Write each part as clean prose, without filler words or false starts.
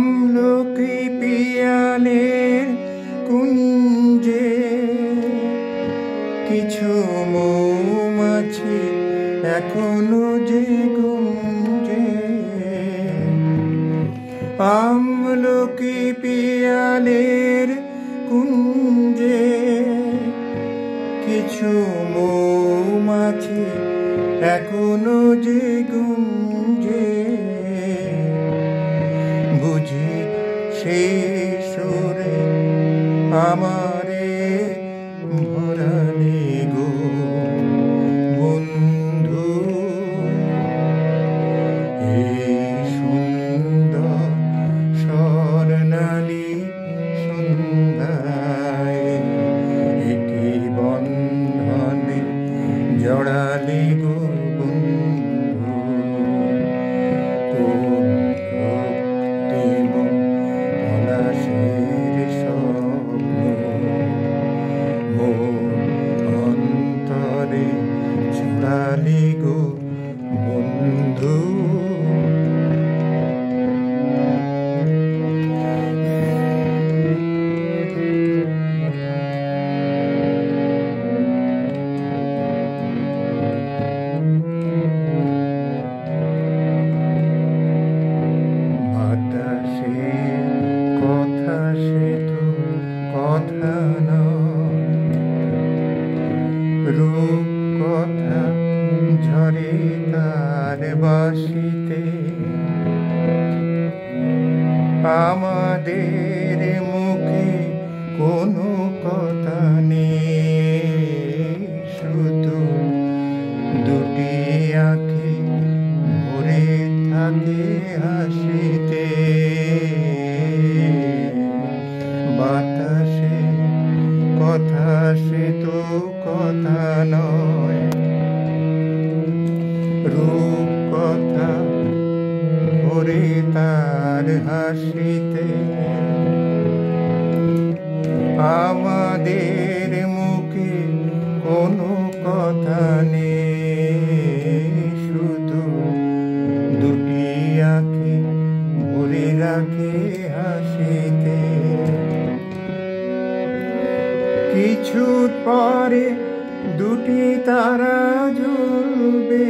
আমলকি পিয়ালের কুঞ্জে কিছু মৌমাছি এখনো যে গুঞ্জে। আমলকি পিয়ালের কুঞ্জে কিছু মৌমাছি এখনো যে গুঞ্জে। বুঝি সেই সুরে আমারে ভরালে গো বন্ধু। এই সুন্দর স্বর্ণালী সন্ধ্যায় একটি বন্ধনে জড়ালে গো বন্ধু। কোন রক্তিম পলাশের স্বপ্ন মোর অন্তরে ছড়ালে গো বন্ধু। কথা সে তো কথা নয়, রূপ কথা ঝরে তার বাঁশিতে। আমাদের মুখে কোনো কথা নেই, শুধু দুটি আঁখি ভরে থাকে হাসিতে। বাতাসে কথা সে তো কথা নয়, রূপ কথা ভরে তার হাসিতে। আমাদের মুখে কোনো কথা নেই, শুধু দুটি আঁখি ভরে রাখে হাসিতে। কিছু পরে দুটি তারা জ্বলবে,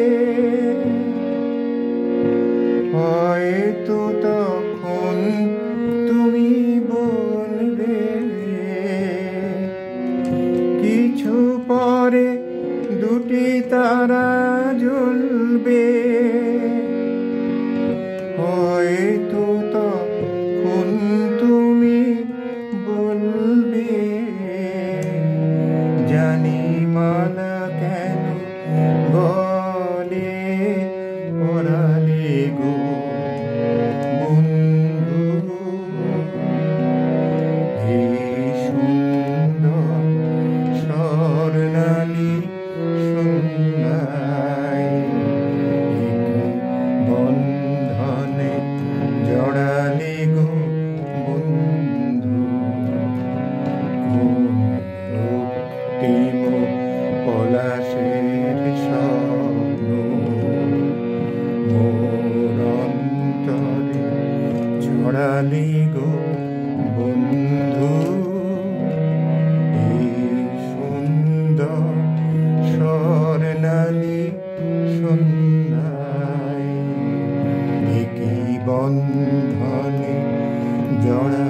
হয়তো তখন তুমি বলবে। কিছু পরে দুটি তারা জ্বলবে, হয়তো তখন তুমি বলবে। জানি মালা কেন গলে পরালে গো বন্ধু। এই সুন্দর স্বর্ণালী সন্ধ্যায় বন্ধনে জড়ালে গো বন্ধু। রক্তিম পলাশের স্বপ্ন মোর অন্তরে ছড়ালে গো বন্ধু। এই সুন্দর স্বর্ণালী সন্ধ্যায় একই বন্ধনে জড়া